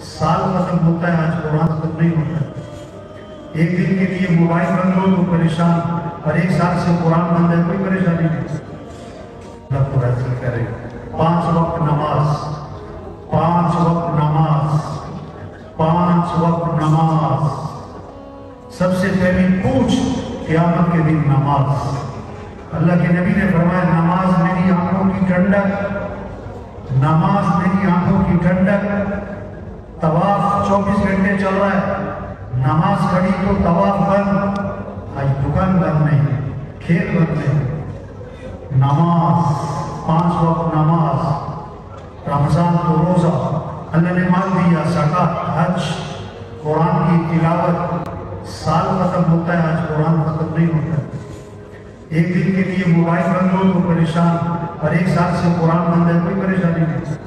سال ختم ہوتا ہے، آج قرآن ختم نہیں ہوتا ہے۔ ایک دن کے لیے موبائل بند ہو تو پریشان، اور ایک سال سے قرآن بند ہے کوئی پریشانی نہیں۔ اللہ کو راضی کرے۔ 5 وقت نماز، 5 وقت نماز، 5 وقت نماز۔ سب سے پہلی پوچھ قیامت کے دن نماز۔ اللہ کے نبی نے فرمایا نماز میری آنکھوں کی ٹھنڈک، نماز میری آنکھوں کی ٹھنڈک۔ طواف 24 گھنٹے چل رہا ہے، نماز کھڑی تو طواف بند، آج دکان بند نہیں، کھیل بند نہیں۔ نماز، 5 وقت نماز، رمضان تو روزہ، اللہ نے مال دیا، زکات، حج، قرآن کی تلاوت۔ سال ختم ہوتا ہے، آج قرآن ختم نہیں ہوتا ہے۔ ایک دن کے لیے موبائل بند ہو تو پریشان، اور ایک سال سے قرآن بند ہے کوئی پریشانی نہیں۔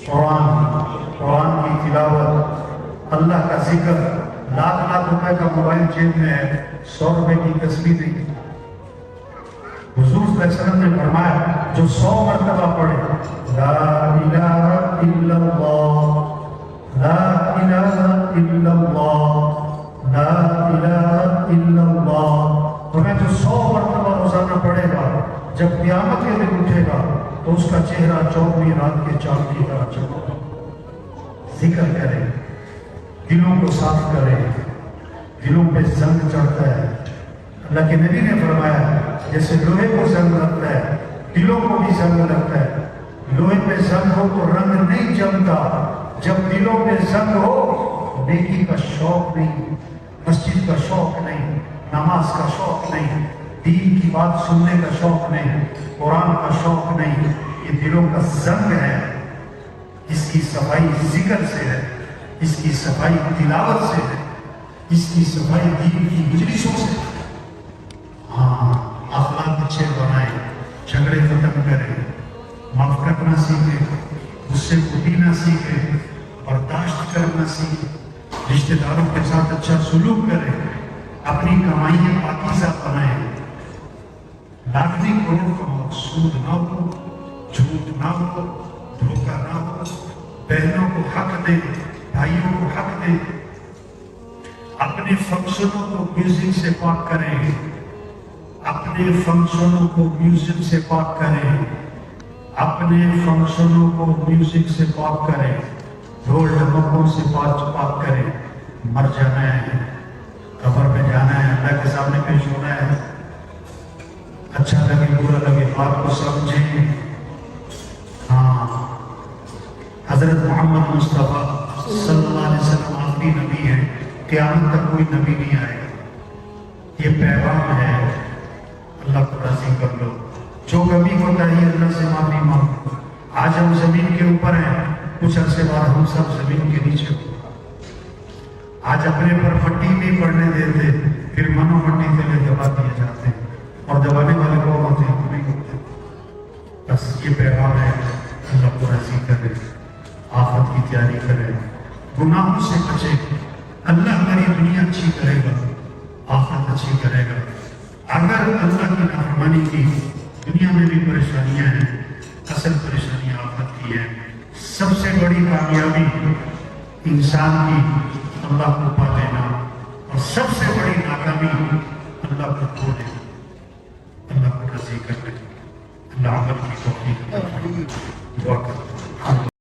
قرآن کی تلاوت، اللہ کا ذکر۔ لاکھ روپے کا موبائل جیب میں ہے، 100 روپے کی تسبیح نہیں۔ حضور صلی اللہ علیہ وسلم نے فرمایا جو 100 مرتبہ پڑھے لا الہ الا اللہ، لا الہ الا اللہ، لا الہ الا اللہ، تمہیں جو 100 مرتبہ روزانہ پڑھے گا، جب قیامت کے دن اٹھے گا تو اس کا چہرہ 14ویں رات کے چاند کی طرح چمکے۔ ذکر کرے، دلوں کو صاف کرے، دلوں پہ زنگ چڑھتا ہے۔ اللہ کے نبی نے فرمایا جیسے لوہے کو زنگ لگتا ہے، دلوں کو بھی زنگ لگتا ہے۔ لوہے پہ زنگ ہو تو رنگ نہیں جمتا، جب دلوں پہ زنگ ہو نیکی کا شوق نہیں، مسجد کا شوق نہیں، نماز کا شوق نہیں، دین کی بات سننے کا شوق نہیں، قرآن کا شوق نہیں، یہ دلوں کا زنگ ہے۔ اس کی صفائی ذکر سے ہے، اس کی صفائی تلاوت سے ہے، اس کی صفائی دین کی مجلسوں سے ہے۔ ہاں، اخلاق اچھے بنائیں، جھگڑے ختم کریں، معاف کرنا سیکھیں، غصے کو پینا سیکھیں، برداشت کرنا سیکھیں، رشتہ داروں کے ساتھ اچھا سلوک کریں، اپنی کمائیاں پاکیزہ بنائیں، لاکھویں کروڑ کا سود نہ ہو، جھوٹ نہ ہو، دھوکہ نہ ہو، بہنوں کو حق دیں، بھائیوں کو حق دیں، اپنے فنکشنوں کو میوزک سے پاک کریں، اپنے فنکشنوں کو میوزک سے پاک کریں، اپنے فنکشنوں کو میوزک سے پاک کریں، ڈھول ڈھمکوں سے پاک کریں۔ مر جانا ہے، قبر میں جانا ہے، اللہ کے سامنے پیش ہونا ہے، اچھا لگے برا لگے بات کو سمجھیں۔ ہاں، حضرت محمد مصطفیٰ صلی اللہ علیہ وسلم آخری نبی ہے، قیامت تک کوئی نبی نہیں آئے گا۔ یہ پیغام ہے، اللہ کو راضی کر لو۔ جو کمی ہوتا ہے اللہ سے معافی مانگو۔ آج ہم زمین کے اوپر ہیں، کچھ عرصے بعد ہم سب زمین کے نیچے ہوں۔ آج اپنے پر مٹی نہیں پڑنے دیتے، پھر منو مٹی تلے دبا دیے جاتے ہیں، اور دبانے والے کون ہوتے ہیں؟ ہم نہیں ہوتے۔ بس یہ پیغام ہے، اللہ کو راضی کرے، آفت کی تیاری کرے، گناہوں سے بچے۔ اللہ ہماری دنیا اچھی کرے گا، آخرت اچھی کرے گا۔ اگر اللہ کی نافرمانی کی، دنیا میں بھی پریشانیاں ہیں، اصل پریشانیاں آخرت کی ہیں۔ سب سے بڑی کامیابی انسان کی اللہ کو پا لینا، اور سب سے بڑی ناکامی اللہ کو کھو دینا۔ اللہ کو راضی کر لے، اللہ عمل کی توفیق عطا فرمائے۔ دعا کریں۔